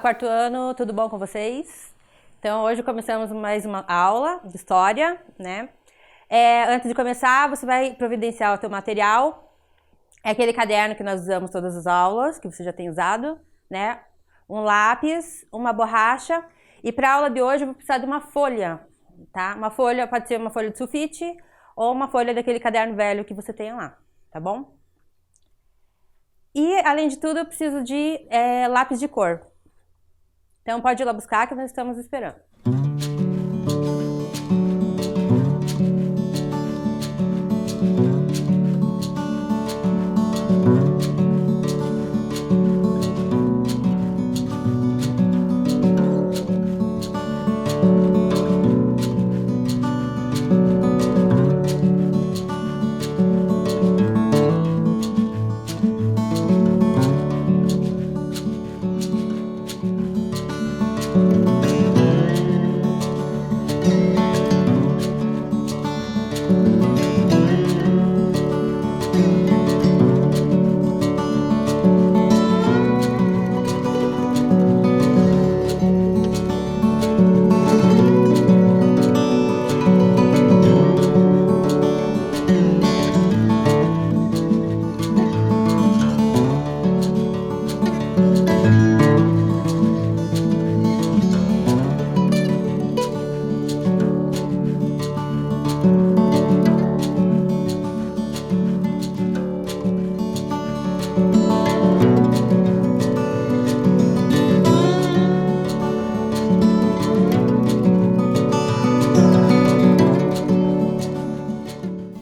quarto ano, tudo bom com vocês? Então hoje começamos mais uma aula de história, né? Antes de começar, você vai providenciar o teu material. É aquele caderno que nós usamos todas as aulas, que você já tem usado, né? Um lápis, uma borracha. E para a aula de hoje eu vou precisar de uma folha, tá? Uma folha, pode ser uma folha de sulfite ou uma folha daquele caderno velho que você tenha lá, tá bom? E, além de tudo, eu preciso de lápis de cor. Então, pode ir lá buscar que nós estamos esperando.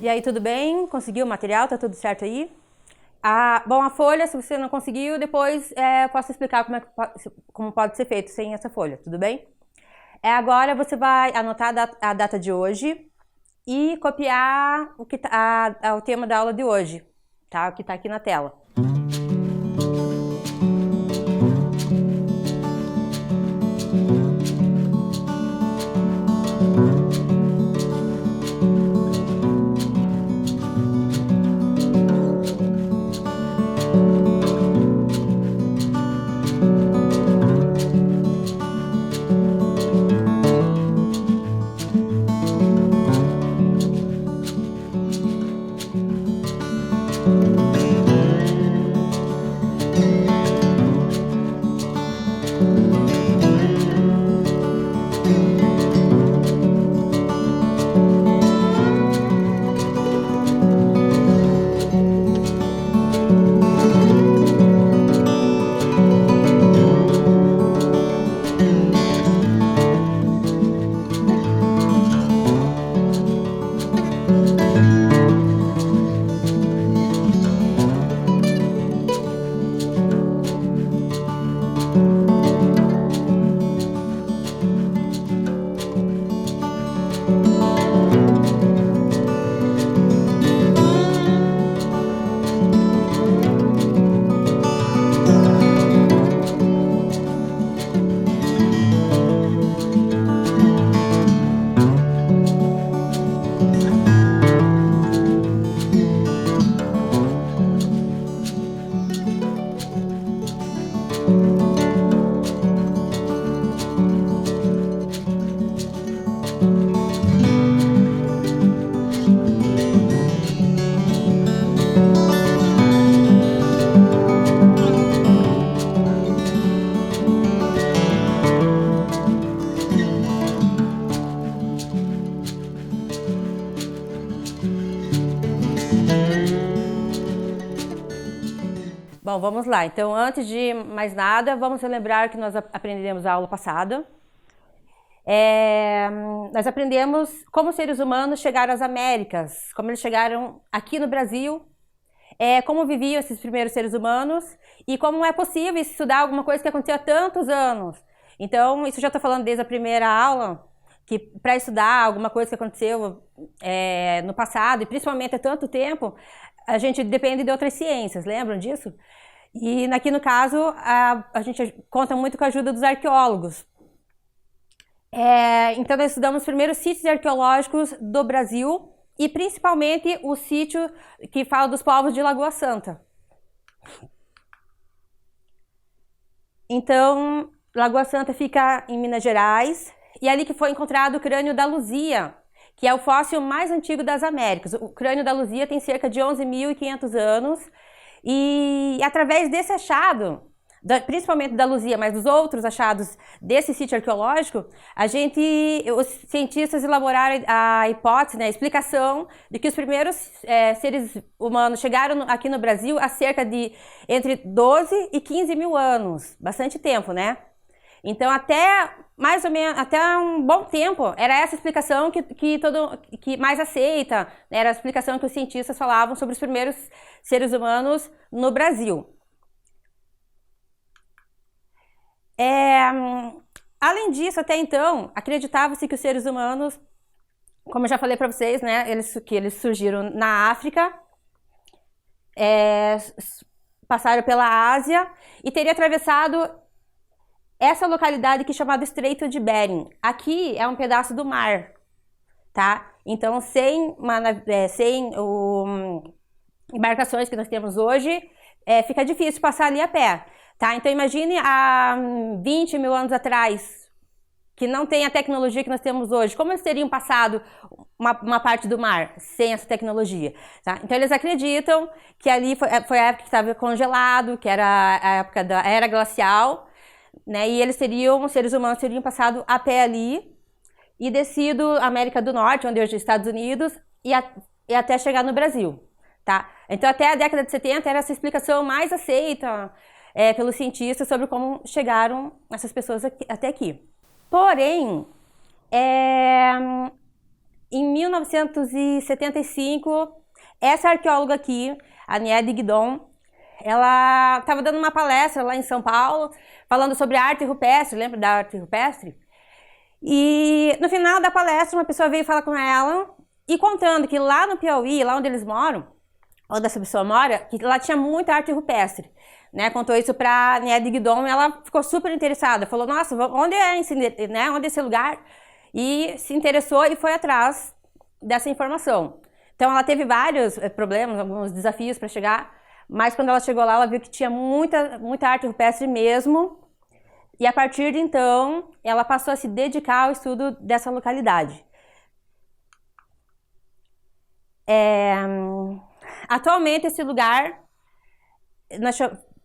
E aí, tudo bem? Conseguiu o material? Tá tudo certo aí? Bom, a folha, se você não conseguiu, depois posso explicar como pode ser feito sem essa folha, tudo bem? Agora você vai anotar a data de hoje e copiar o tema da aula de hoje, tá? O que tá aqui na tela. Bom, vamos lá. Então, antes de mais nada, vamos relembrar que nós aprendemos a aula passada. Nós aprendemos como os seres humanos chegaram às Américas, como eles chegaram aqui no Brasil, como viviam esses primeiros seres humanos e como é possível estudar alguma coisa que aconteceu há tantos anos. Então, isso já estou falando desde a primeira aula, que para estudar alguma coisa que aconteceu no passado, e principalmente há tanto tempo, a gente depende de outras ciências, lembram disso? E aqui no caso, a gente conta muito com a ajuda dos arqueólogos. Então nós estudamos os primeiros sítios arqueológicos do Brasil e principalmente o sítio que fala dos povos de Lagoa Santa. Então, Lagoa Santa fica em Minas Gerais, e ali que foi encontrado o crânio da Luzia, que é o fóssil mais antigo das Américas. O crânio da Luzia tem cerca de 11.500 anos, e através desse achado, principalmente da Luzia, mas dos outros achados desse sítio arqueológico, os cientistas elaboraram a hipótese, né, a explicação de que os primeiros seres humanos chegaram aqui no Brasil há cerca de entre 12 e 15 mil anos, bastante tempo, né? Então, até mais ou menos, até um bom tempo, era essa explicação que mais aceita, né? Era a explicação que os cientistas falavam sobre os primeiros seres humanos no Brasil. Além disso, até então, acreditava-se que os seres humanos, como eu já falei para vocês, né, que eles surgiram na África, passaram pela Ásia e teria atravessado essa localidade aqui chamada Estreito de Bering. Aqui é um pedaço do mar, tá? Então, sem embarcações que nós temos hoje, fica difícil passar ali a pé. Tá, então imagine há 20 mil anos atrás, que não tem a tecnologia que nós temos hoje, como eles teriam passado uma parte do mar sem essa tecnologia? Tá? Então eles acreditam que ali foi a época que estava congelado, que era a época da era glacial, né? E os seres humanos teriam passado a pé ali e descido a América do Norte, onde hoje é Estados Unidos, e até chegar no Brasil. Tá? Então até a década de 70 era essa explicação mais aceita pelos cientistas sobre como chegaram essas pessoas até aqui. Porém, em 1975, essa arqueóloga aqui, a Niede Guidon, ela estava dando uma palestra lá em São Paulo, falando sobre arte rupestre, lembra da arte rupestre? E no final da palestra, uma pessoa veio falar com ela e contando que lá no Piauí, lá onde eles moram, onde essa pessoa mora, que lá tinha muita arte rupestre. Né, contou isso para Niede Guidon e ela ficou super interessada. Falou, nossa, onde é esse lugar? E se interessou e foi atrás dessa informação. Então ela teve vários problemas, alguns desafios para chegar, mas quando ela chegou lá, ela viu que tinha muita arte rupestre mesmo. E a partir de então, ela passou a se dedicar ao estudo dessa localidade. Atualmente esse lugar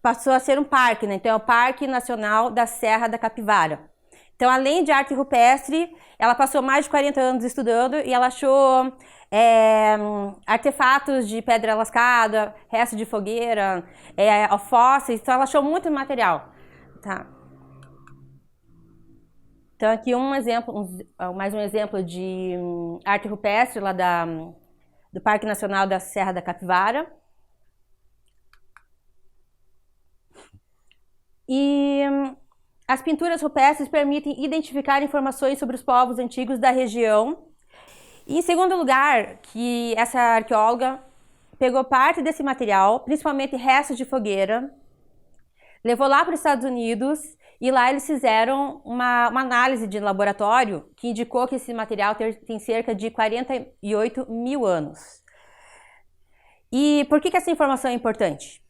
passou a ser um parque, né? Então é o Parque Nacional da Serra da Capivara. Então, além de arte rupestre, ela passou mais de 40 anos estudando e ela achou artefatos de pedra lascada, resto de fogueira, fósseis, então ela achou muito material. Tá? Então aqui mais um exemplo de arte rupestre lá do Parque Nacional da Serra da Capivara. E as pinturas rupestres permitem identificar informações sobre os povos antigos da região. E em segundo lugar, que essa arqueóloga pegou parte desse material, principalmente restos de fogueira, levou lá para os Estados Unidos e lá eles fizeram uma análise de laboratório que indicou que esse material tem cerca de 48 mil anos. E por que essa informação é importante?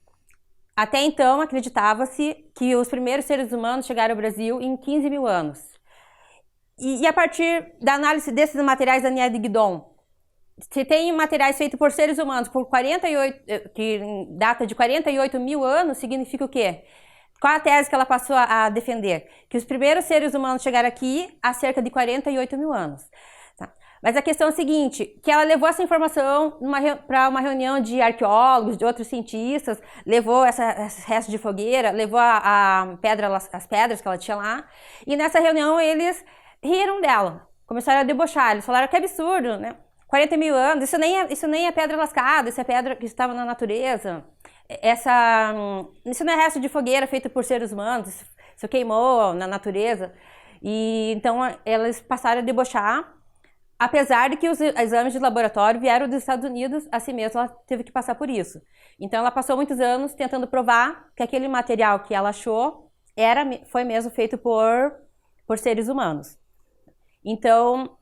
Até então, acreditava-se que os primeiros seres humanos chegaram ao Brasil em 15 mil anos. E a partir da análise desses materiais da Niede Guidon, se tem materiais feitos por seres humanos que data de 48 mil anos, significa o quê? Qual a tese que ela passou a defender? Que os primeiros seres humanos chegaram aqui há cerca de 48 mil anos. Mas a questão é a seguinte, que ela levou essa informação para uma reunião de arqueólogos, de outros cientistas, levou esses restos de fogueira, levou as pedras que ela tinha lá, e nessa reunião eles riram dela, começaram a debochar, eles falaram que absurdo, né? 40 mil anos, isso nem é pedra lascada, isso é pedra que estava na natureza, isso não é resto de fogueira feito por seres humanos, isso queimou na natureza, e então eles passaram a debochar. Apesar de que os exames de laboratório vieram dos Estados Unidos, assim mesmo ela teve que passar por isso. Então ela passou muitos anos tentando provar que aquele material que ela achou foi mesmo feito por seres humanos. Então,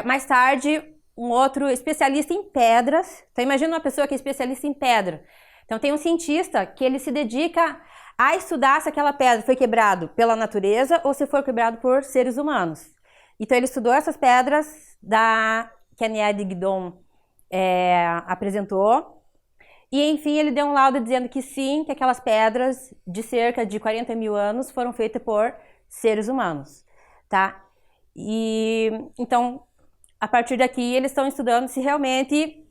mais tarde, um outro especialista em pedras, então imagina uma pessoa que é especialista em pedra. Então tem um cientista que ele se dedica a estudar se aquela pedra foi quebrada pela natureza ou se foi quebrado por seres humanos. Então ele estudou essas pedras que a Nied Guidon apresentou. E, enfim, ele deu um laudo dizendo que sim, que aquelas pedras de cerca de 40 mil anos foram feitas por seres humanos, tá? E, então, a partir daqui, eles estão estudando se realmente...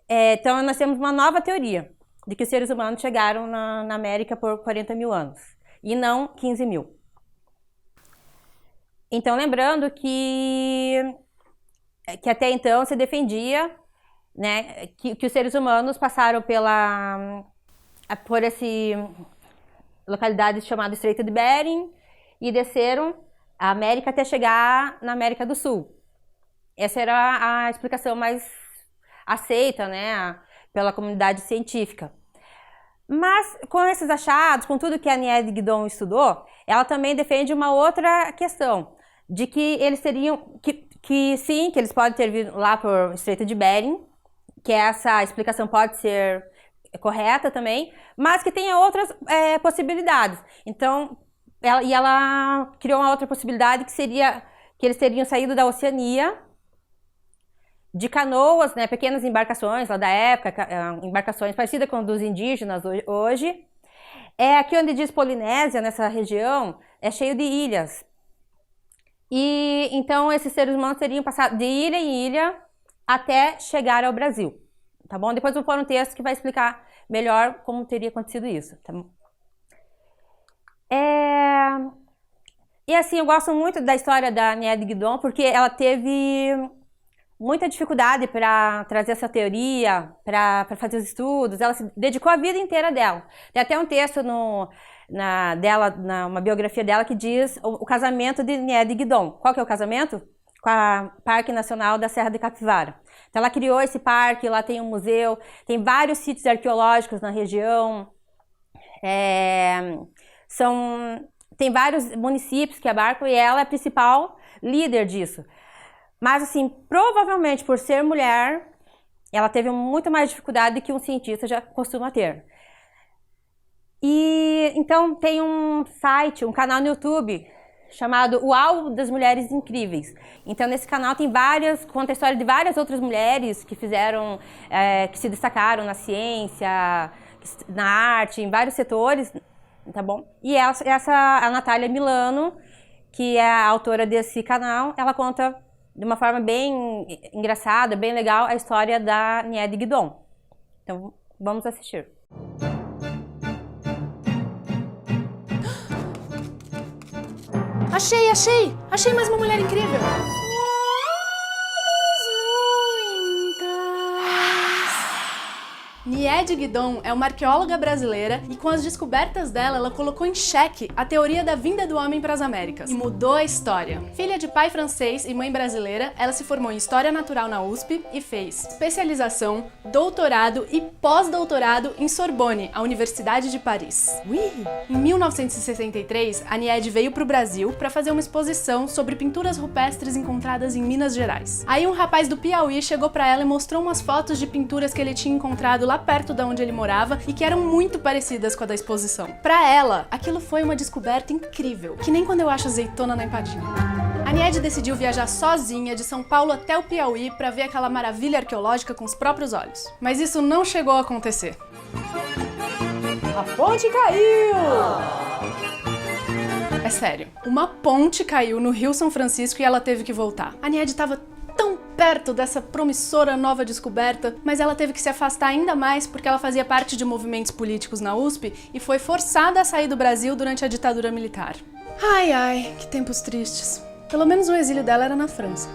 então, nós temos uma nova teoria de que os seres humanos chegaram na América por 40 mil anos, e não 15 mil. Então, lembrando que até então se defendia, né, que os seres humanos passaram por essa localidade chamada Estreito de Bering e desceram a América até chegar na América do Sul. Essa era a explicação mais aceita, né, pela comunidade científica. Mas com esses achados, com tudo que a Nied Guidon estudou, ela também defende uma outra questão, de que eles teriam, que sim, que eles podem ter vindo lá por Estreito de Bering, que essa explicação pode ser correta também, mas que tenha outras possibilidades. Então, ela criou uma outra possibilidade que seria que eles teriam saído da Oceania de canoas, né, pequenas embarcações lá da época, embarcações parecidas com as dos indígenas hoje. Aqui onde diz Polinésia, nessa região, é cheio de ilhas. E então esses seres humanos teriam passado de ilha em ilha até chegar ao Brasil, tá bom? Depois eu vou pôr um texto que vai explicar melhor como teria acontecido isso, tá bom? E assim, eu gosto muito da história da Nied Guidon, porque ela teve muita dificuldade para trazer essa teoria, para fazer os estudos. Ela se dedicou a vida inteira dela. Tem até um texto uma biografia dela que diz o casamento de Nied Guidon. Qual que é o casamento? Com o Parque Nacional da Serra de Capivara. Então ela criou esse parque, lá tem um museu, tem vários sítios arqueológicos na região, tem vários municípios que abarcam e ela é a principal líder disso. Mas assim, provavelmente por ser mulher, ela teve muito mais dificuldade que um cientista já costuma ter. E então tem um site, um canal no YouTube chamado Uau das Mulheres Incríveis. Então nesse canal conta a história de várias outras mulheres que fizeram, que se destacaram na ciência, na arte, em vários setores, tá bom? E a Natália Milano, que é a autora desse canal, ela conta de uma forma bem engraçada, bem legal, a história da Nied Guidon. Então vamos assistir. Achei mais uma mulher incrível! Nied Guidon é uma arqueóloga brasileira e com as descobertas dela, ela colocou em xeque a teoria da vinda do homem para as Américas e mudou a história. Filha de pai francês e mãe brasileira, ela se formou em História Natural na USP e fez especialização, doutorado e pós-doutorado em Sorbonne, a Universidade de Paris. Em 1963, a Nied veio para o Brasil para fazer uma exposição sobre pinturas rupestres encontradas em Minas Gerais. Aí um rapaz do Piauí chegou para ela e mostrou umas fotos de pinturas que ele tinha encontrado lá perto de onde ele morava e que eram muito parecidas com a da exposição. Pra ela, aquilo foi uma descoberta incrível, que nem quando eu acho azeitona na empadinha. A Nied decidiu viajar sozinha de São Paulo até o Piauí pra ver aquela maravilha arqueológica com os próprios olhos. Mas isso não chegou a acontecer. A ponte caiu! É sério, uma ponte caiu no Rio São Francisco e ela teve que voltar. A Nied estava tão perto dessa promissora nova descoberta, mas ela teve que se afastar ainda mais porque ela fazia parte de movimentos políticos na USP e foi forçada a sair do Brasil durante a ditadura militar. Ai, ai, que tempos tristes. Pelo menos o exílio dela era na França.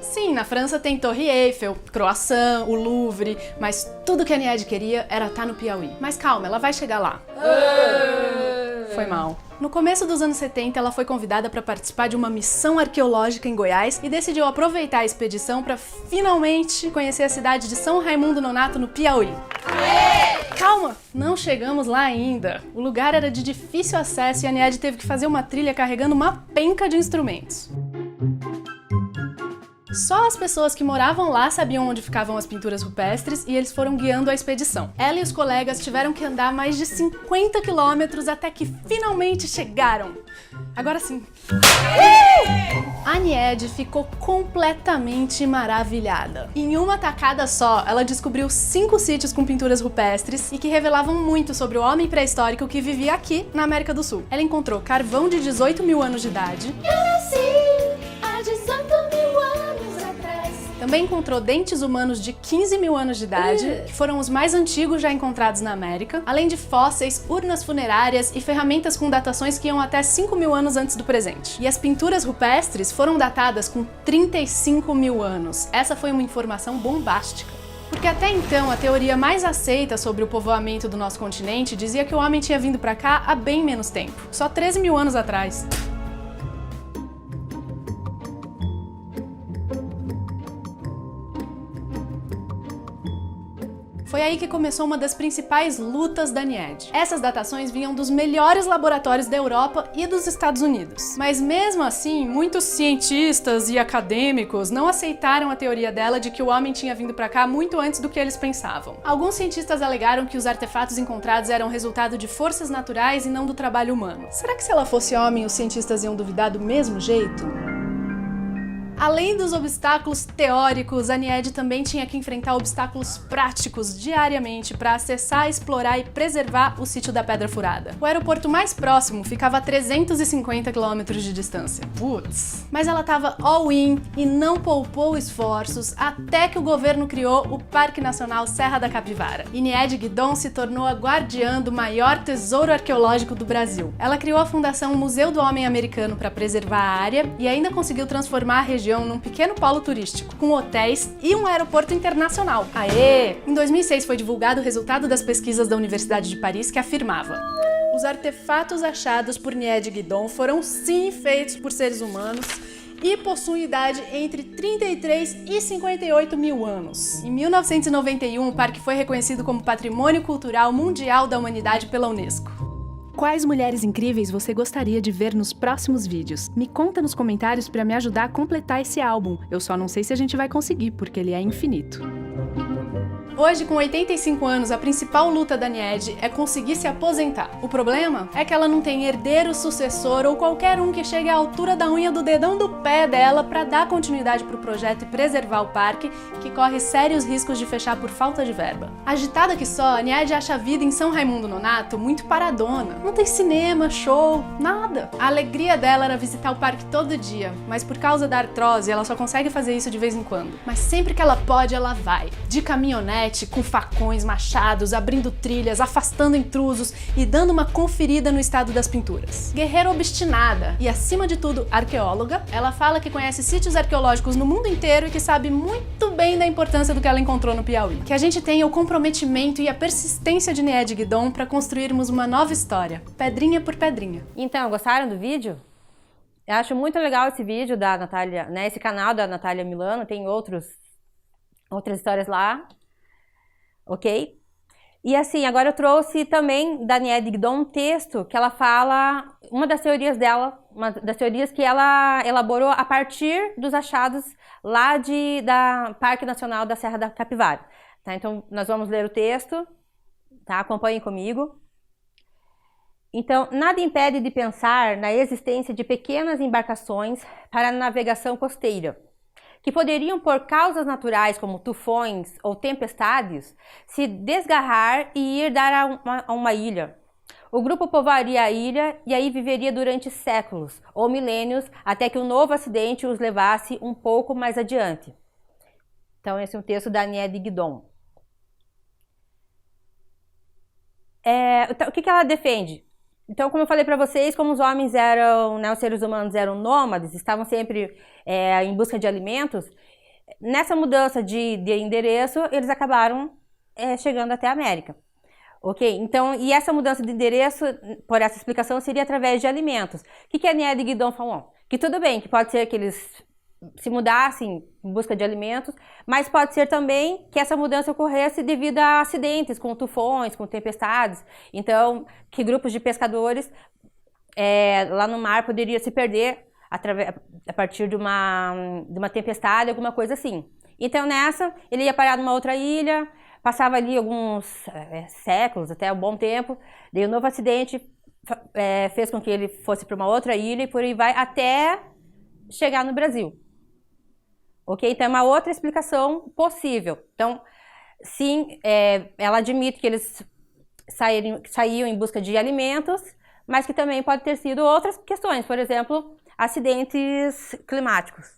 Sim, na França tem Torre Eiffel, Croissant, o Louvre, mas tudo que a Nied queria era estar no Piauí. Mas calma, ela vai chegar lá. Foi mal. No começo dos anos 70, ela foi convidada para participar de uma missão arqueológica em Goiás e decidiu aproveitar a expedição para finalmente conhecer a cidade de São Raimundo Nonato, no Piauí. Calma, não chegamos lá ainda. O lugar era de difícil acesso e a Nied teve que fazer uma trilha carregando uma penca de instrumentos. Só as pessoas que moravam lá sabiam onde ficavam as pinturas rupestres e eles foram guiando a expedição. Ela e os colegas tiveram que andar mais de 50 quilômetros até que finalmente chegaram. Agora sim. A Nied ficou completamente maravilhada. Em uma tacada só, ela descobriu 5 sítios com pinturas rupestres e que revelavam muito sobre o homem pré-histórico que vivia aqui na América do Sul. Ela encontrou carvão de 18 mil anos de idade. Eu nasci há 18 mil anos atrás. Também encontrou dentes humanos de 15 mil anos de idade, que foram os mais antigos já encontrados na América, além de fósseis, urnas funerárias e ferramentas com datações que iam até 5 mil anos antes do presente. E as pinturas rupestres foram datadas com 35 mil anos. Essa foi uma informação bombástica. Porque até então, a teoria mais aceita sobre o povoamento do nosso continente dizia que o homem tinha vindo pra cá há bem menos tempo, só 13 mil anos atrás. Foi aí que começou uma das principais lutas da Nied. Essas datações vinham dos melhores laboratórios da Europa e dos Estados Unidos. Mas mesmo assim, muitos cientistas e acadêmicos não aceitaram a teoria dela de que o homem tinha vindo pra cá muito antes do que eles pensavam. Alguns cientistas alegaram que os artefatos encontrados eram resultado de forças naturais e não do trabalho humano. Será que se ela fosse homem, os cientistas iam duvidar do mesmo jeito? Além dos obstáculos teóricos, a Nied também tinha que enfrentar obstáculos práticos diariamente para acessar, explorar e preservar o sítio da Pedra Furada. O aeroporto mais próximo ficava a 350 quilômetros de distância. Putz! Mas ela estava all-in e não poupou esforços até que o governo criou o Parque Nacional Serra da Capivara. E Nied Guidon se tornou a guardiã do maior tesouro arqueológico do Brasil. Ela criou a Fundação Museu do Homem Americano para preservar a área e ainda conseguiu transformar a região num pequeno polo turístico, com hotéis e um aeroporto internacional. Aê! Em 2006 foi divulgado o resultado das pesquisas da Universidade de Paris que afirmava: os artefatos achados por Nied Guidon foram sim feitos por seres humanos e possuem idade entre 33 e 58 mil anos. Em 1991, o parque foi reconhecido como Patrimônio Cultural Mundial da Humanidade pela Unesco. Quais mulheres incríveis você gostaria de ver nos próximos vídeos? Me conta nos comentários para me ajudar a completar esse álbum. Eu só não sei se a gente vai conseguir, porque ele é infinito. Hoje, com 85 anos, a principal luta da Nied é conseguir se aposentar. O problema é que ela não tem herdeiro, sucessor ou qualquer um que chegue à altura da unha do dedão do pé dela para dar continuidade para o projeto e preservar o parque, que corre sérios riscos de fechar por falta de verba. Agitada que só, a Nied acha a vida em São Raimundo Nonato muito paradona. Não tem cinema, show, nada. A alegria dela era visitar o parque todo dia, mas por causa da artrose, ela só consegue fazer isso de vez em quando. Mas sempre que ela pode, ela vai. De caminhonete, com facões, machados, abrindo trilhas, afastando intrusos e dando uma conferida no estado das pinturas. Guerreira obstinada e, acima de tudo, arqueóloga, ela fala que conhece sítios arqueológicos no mundo inteiro e que sabe muito bem da importância do que ela encontrou no Piauí. Que a gente tenha o comprometimento e a persistência de Nied Guidon para construirmos uma nova história, pedrinha por pedrinha. Então, gostaram do vídeo? Eu acho muito legal esse vídeo da Natália, né? Esse canal da Natália Milano, tem outras histórias lá. Ok? E assim, agora eu trouxe também da Nied Guidon um texto que ela fala, uma das teorias dela, uma das teorias que ela elaborou a partir dos achados lá da Parque Nacional da Serra da Capivara. Tá? Então, nós vamos ler o texto, tá? Acompanhem comigo. Então, nada impede de pensar na existência de pequenas embarcações para a navegação costeira, que poderiam, por causas naturais como tufões ou tempestades, se desgarrar e ir dar a uma ilha. O grupo povoaria a ilha e aí viveria durante séculos ou milênios até que um novo acidente os levasse um pouco mais adiante. Então, esse é um texto da Nied Guidon. Então, o que ela defende? Então, como eu falei para vocês, como os homens eram, né, os seres humanos eram nômades, estavam sempre em busca de alimentos, nessa mudança de endereço, eles acabaram chegando até a América. Ok? Então, e essa mudança de endereço, por essa explicação, seria através de alimentos. O que a Nied Guidon falou? Que tudo bem, que pode ser que eles se mudassem em busca de alimentos, mas pode ser também que essa mudança ocorresse devido a acidentes, com tufões, com tempestades. Então, que grupos de pescadores lá no mar poderiam se perder a partir de uma tempestade, alguma coisa assim. Então nessa, ele ia parar numa outra ilha, passava ali alguns séculos, até um bom tempo, daí um novo acidente fez com que ele fosse para uma outra ilha e por aí vai até chegar no Brasil. Ok? Então é uma outra explicação possível. Então, sim, ela admite que eles saíam em busca de alimentos, mas que também pode ter sido outras questões, por exemplo, acidentes climáticos.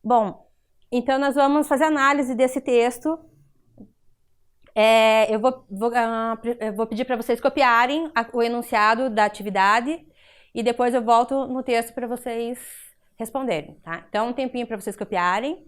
Bom, então nós vamos fazer análise desse texto. Eu vou pedir para vocês copiarem o enunciado da atividade e depois eu volto no texto para vocês responderem, tá? Então, um tempinho para vocês copiarem.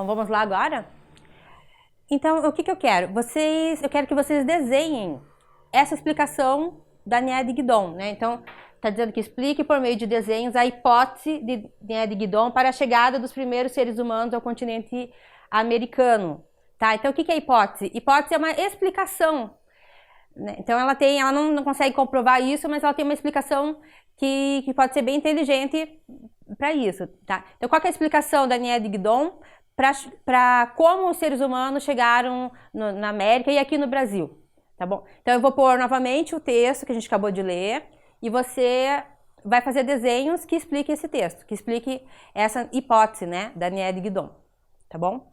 Vamos lá agora? Então, o que que eu quero? Eu quero que vocês desenhem essa explicação da Nied Guidon, né? Então, está dizendo que explique por meio de desenhos a hipótese de Nied Guidon para a chegada dos primeiros seres humanos ao continente americano, tá? Então, o que que é hipótese? Hipótese é uma explicação, né? Então, ela não consegue comprovar isso, mas ela tem uma explicação que pode ser bem inteligente para isso, tá? Então, qual que é a explicação da Nied Guidon para como os seres humanos chegaram na América e aqui no Brasil, tá bom? Então, eu vou pôr novamente o texto que a gente acabou de ler e você vai fazer desenhos que expliquem esse texto, que explique essa hipótese, né, da Nied Guidon, tá bom?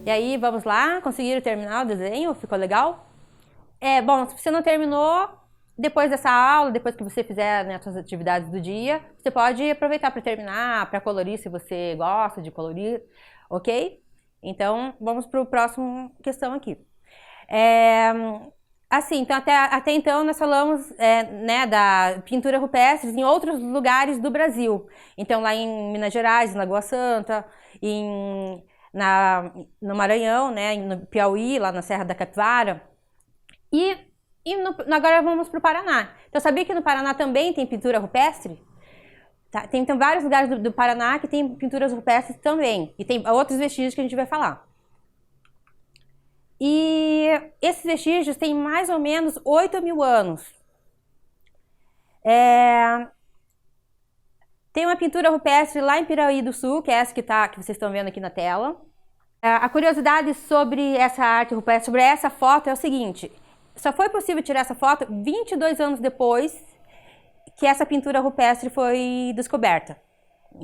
E aí, vamos lá, conseguiram terminar o desenho? Ficou legal? Bom, se você não terminou, depois dessa aula, depois que você fizer, né, as suas atividades do dia, você pode aproveitar para terminar, para colorir se você gosta de colorir, ok? Então, vamos para a próxima questão aqui. Assim, então, até então nós falamos né, da pintura rupestre em outros lugares do Brasil. Então, lá em Minas Gerais, em Lagoa Santa, no Maranhão, né, no Piauí, lá na Serra da Capivara. Agora vamos para o Paraná. Então, sabia que no Paraná também tem pintura rupestre? Tá? Tem então, vários lugares do Paraná que tem pinturas rupestres também. E tem outros vestígios que a gente vai falar. E esses vestígios têm mais ou menos 8.000 anos. Tem uma pintura rupestre lá em Piraí do Sul, que é essa que vocês estão vendo aqui na tela. A curiosidade sobre essa arte rupestre, sobre essa foto, é o seguinte: só foi possível tirar essa foto 22 anos depois que essa pintura rupestre foi descoberta.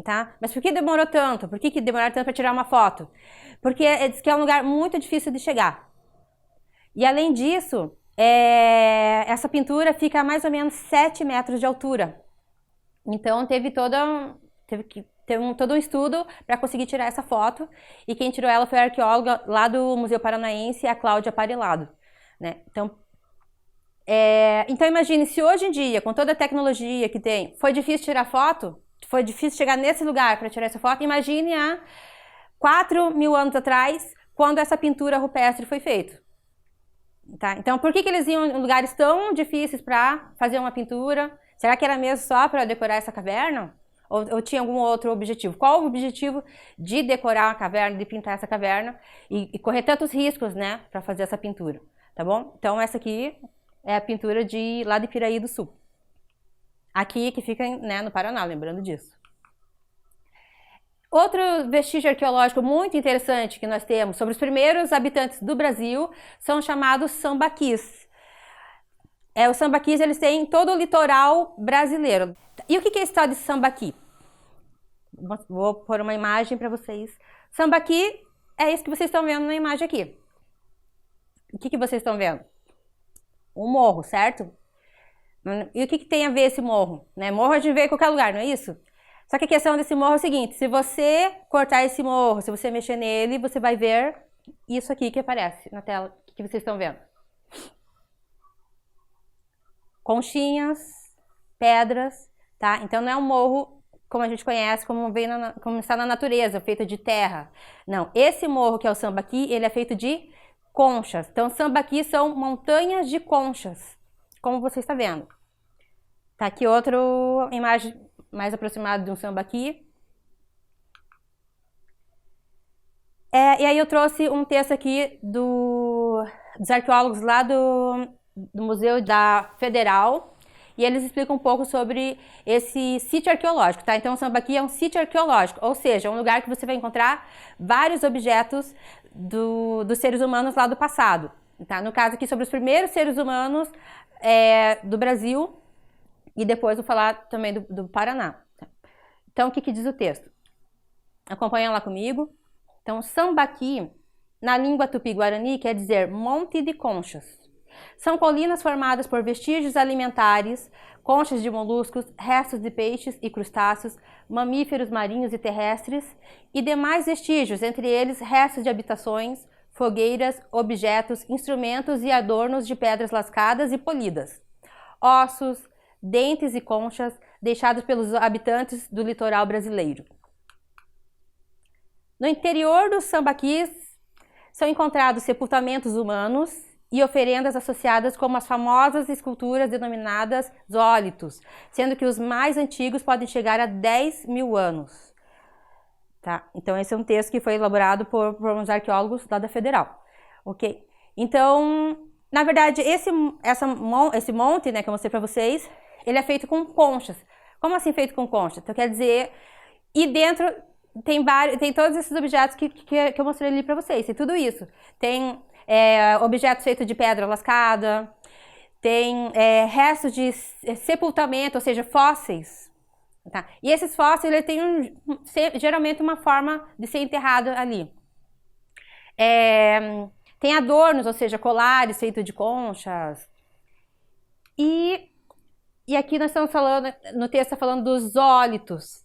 Tá? Mas por que demorou tanto? Por que demoraram tanto para tirar uma foto? Porque diz que é um lugar muito difícil de chegar. E além disso, essa pintura fica a mais ou menos 7 metros de altura. Então teve todo um estudo para conseguir tirar essa foto. E quem tirou ela foi a arqueóloga lá do Museu Paranaense, a Cláudia Parelado. Né? Então imagine, se hoje em dia, com toda a tecnologia que tem, foi difícil tirar foto, foi difícil chegar nesse lugar para tirar essa foto, imagine há 4.000 anos atrás, quando essa pintura rupestre foi feita. Tá? Então, por que eles iam em lugares tão difíceis para fazer uma pintura? Será que era mesmo só para decorar essa caverna? Ou tinha algum outro objetivo? Qual o objetivo de decorar a caverna, de pintar essa caverna e correr tantos riscos, né, para fazer essa pintura? Tá bom? Então, essa aqui é a pintura lá de Piraí do Sul. Aqui, que fica, né, no Paraná, lembrando disso. Outro vestígio arqueológico muito interessante que nós temos sobre os primeiros habitantes do Brasil são chamados sambaquis. Os sambaquis, eles têm todo o litoral brasileiro. E o que é esse tal de sambaqui? Vou pôr uma imagem para vocês. Sambaqui é isso que vocês estão vendo na imagem aqui. O que vocês estão vendo? Um morro, certo? E o que tem a ver esse morro? Né? Morro a gente vê em qualquer lugar, não é isso? Só que a questão desse morro é o seguinte: se você cortar esse morro, se você mexer nele, você vai ver isso aqui que aparece na tela. O que vocês estão vendo? Conchinhas, pedras, tá? Então não é um morro como a gente conhece, como está na natureza, feito de terra. Não, esse morro que é o sambaqui, ele é feito de conchas. Então, sambaqui são montanhas de conchas, como você está vendo. Tá aqui outra imagem mais aproximada de um sambaqui. E aí eu trouxe um texto aqui dos arqueólogos lá do Museu da Federal, e eles explicam um pouco sobre esse sítio arqueológico, tá? Então, o sambaqui é um sítio arqueológico, ou seja, um lugar que você vai encontrar vários objetos dos seres humanos lá do passado. Tá? No caso aqui, sobre os primeiros seres humanos do Brasil, e depois vou falar também do Paraná. Então, o que diz o texto? Acompanha lá comigo. Então, sambaqui, na língua tupi-guarani, quer dizer monte de conchas. São colinas formadas por vestígios alimentares, conchas de moluscos, restos de peixes e crustáceos, mamíferos marinhos e terrestres e demais vestígios, entre eles restos de habitações, fogueiras, objetos, instrumentos e adornos de pedras lascadas e polidas, ossos, dentes e conchas deixados pelos habitantes do litoral brasileiro. No interior dos sambaquis são encontrados sepultamentos humanos e oferendas associadas como as famosas esculturas denominadas zólitos, sendo que os mais antigos podem chegar a 10.000 anos. Tá? Então, esse é um texto que foi elaborado por uns arqueólogos lá da Federal. Ok? Então, na verdade, esse monte, né, que eu mostrei para vocês, ele é feito com conchas. Como assim feito com conchas? Então, quer dizer, e dentro tem todos esses objetos que eu mostrei ali para vocês, tem tudo isso. Tem objetos feitos de pedra lascada, tem restos de sepultamento, ou seja, fósseis. Tá? E esses fósseis, ele tem geralmente uma forma de ser enterrado ali. Tem adornos, ou seja, colares feitos de conchas. E aqui nós estamos falando, no texto está falando dos ólitos.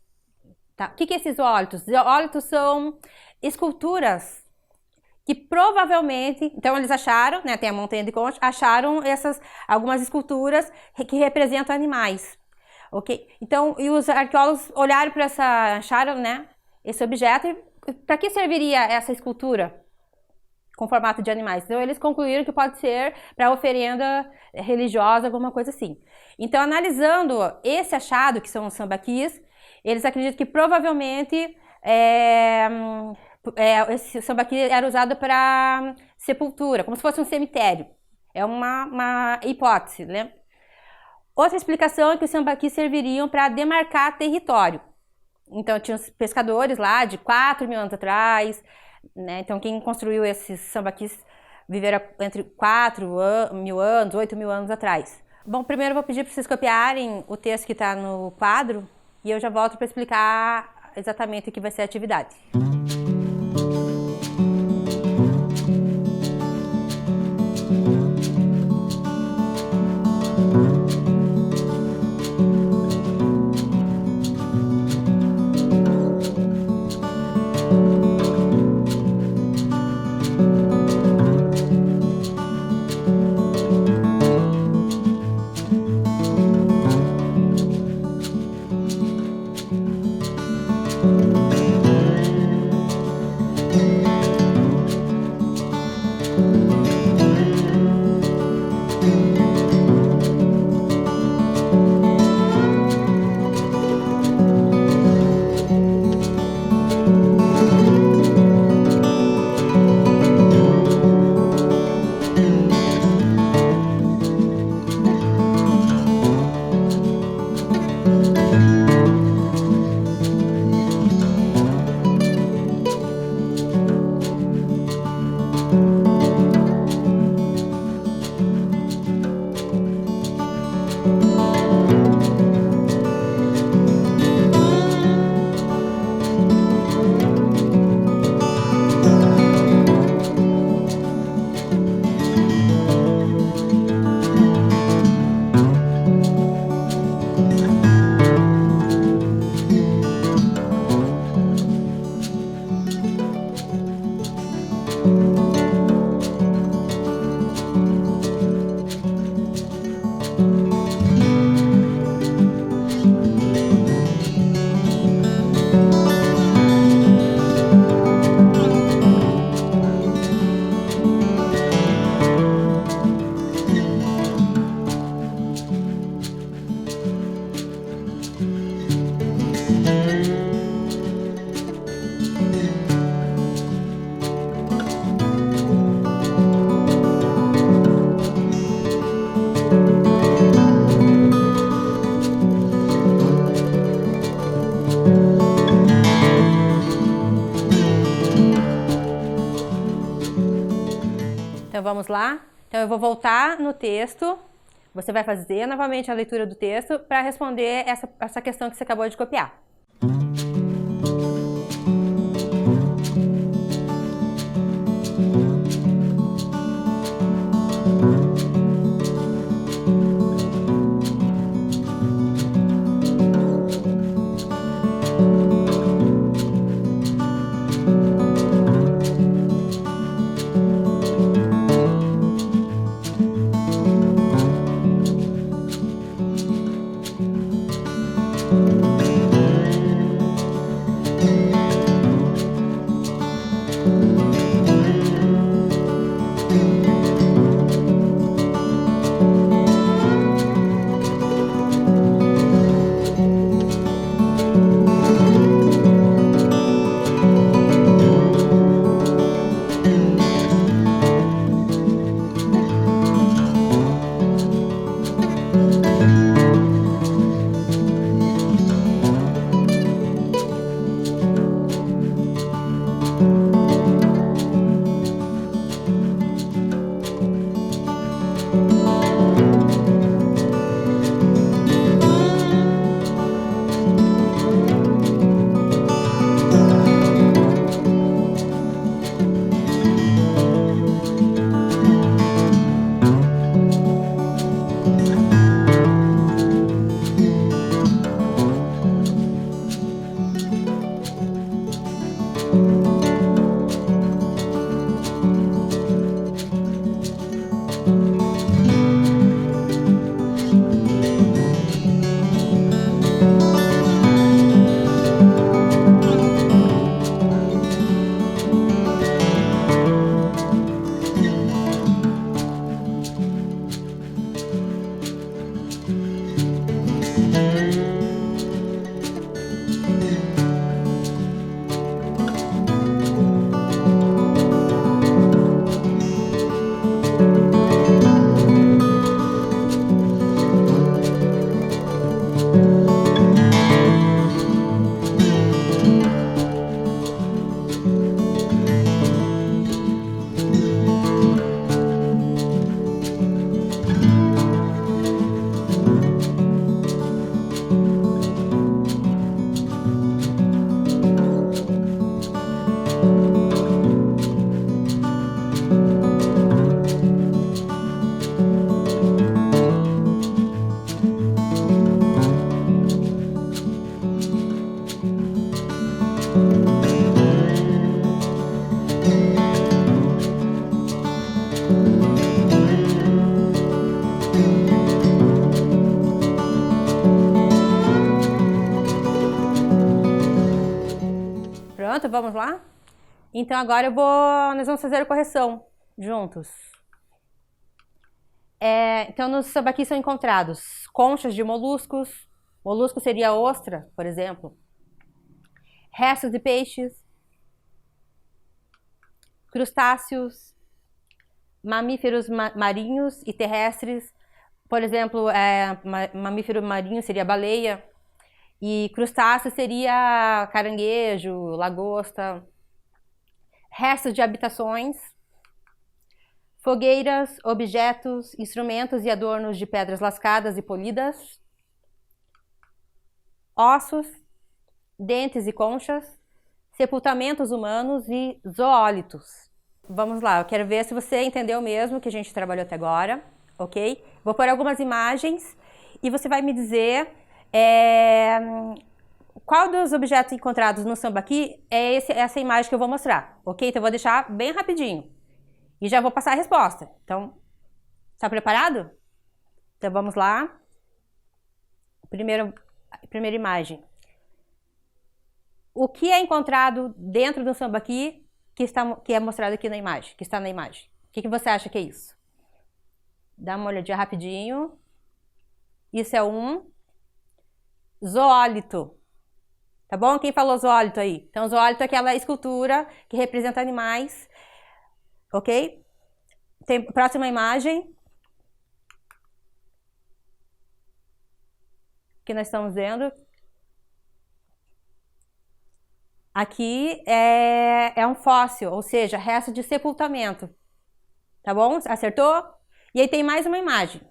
Tá? O que é esses ólitos? Os ólitos são esculturas que provavelmente, então eles acharam, né, tem a montanha de conchas, acharam algumas esculturas que representam animais. Ok? Então, e os arqueólogos olharam para acharam, né, esse objeto, e para que serviria essa escultura com formato de animais? Então, eles concluíram que pode ser para oferenda religiosa, alguma coisa assim. Então, analisando esse achado, que são os sambaquis, eles acreditam que provavelmente esse sambaqui era usado para sepultura, como se fosse um cemitério. É uma hipótese, né? Outra explicação é que os sambaquis serviriam para demarcar território. Então, tinha os pescadores lá de 4.000 anos atrás, né? Então, quem construiu esses sambaquis viveram entre 4.000 anos, 8.000 anos atrás. Bom, primeiro eu vou pedir para vocês copiarem o texto que está no quadro e eu já volto para explicar exatamente o que vai ser a atividade. Então vamos lá? Então eu vou voltar no texto, você vai fazer novamente a leitura do texto para responder essa questão que você acabou de copiar. enquanto, vamos lá? Então agora nós vamos fazer a correção juntos. Então no sambaqui são encontrados conchas de moluscos, molusco seria ostra, por exemplo, restos de peixes, crustáceos, mamíferos marinhos e terrestres, por exemplo, mamífero marinho seria baleia, e crustáceo seria caranguejo, lagosta, restos de habitações, fogueiras, objetos, instrumentos e adornos de pedras lascadas e polidas, ossos, dentes e conchas, sepultamentos humanos e zoólitos. Vamos lá, eu quero ver se você entendeu mesmo o que a gente trabalhou até agora, ok? Vou pôr algumas imagens e você vai me dizer qual dos objetos encontrados no sambaqui é essa imagem que eu vou mostrar, ok? Então eu vou deixar bem rapidinho e já vou passar a resposta. Então, está preparado? Então vamos lá. Primeira imagem. O que é encontrado dentro do sambaqui que é mostrado aqui na imagem, que está na imagem? O que você acha que é isso? Dá uma olhadinha rapidinho. Isso é um zoólito. Tá bom? Quem falou zoólito aí? Então, zoólito é aquela escultura que representa animais. Ok? Próxima imagem. Que nós estamos vendo. Aqui é um fóssil, ou seja, resto de sepultamento. Tá bom? Acertou? E aí tem mais uma imagem.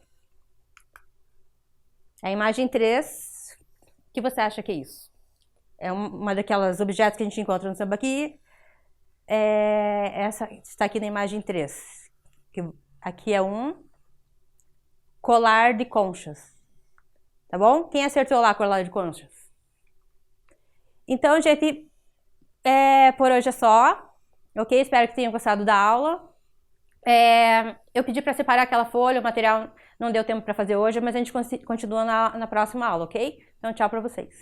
A imagem 3. O que você acha que é isso? É uma daquelas objetos que a gente encontra no sambaqui. Essa está aqui na imagem 3. Aqui é um colar de conchas. Tá bom? Quem acertou lá colar de conchas? Então, gente, por hoje é só. Ok? Espero que tenham gostado da aula. Eu pedi para separar aquela folha, o material não deu tempo para fazer hoje, mas a gente continua na próxima aula, ok? Então, tchau para vocês.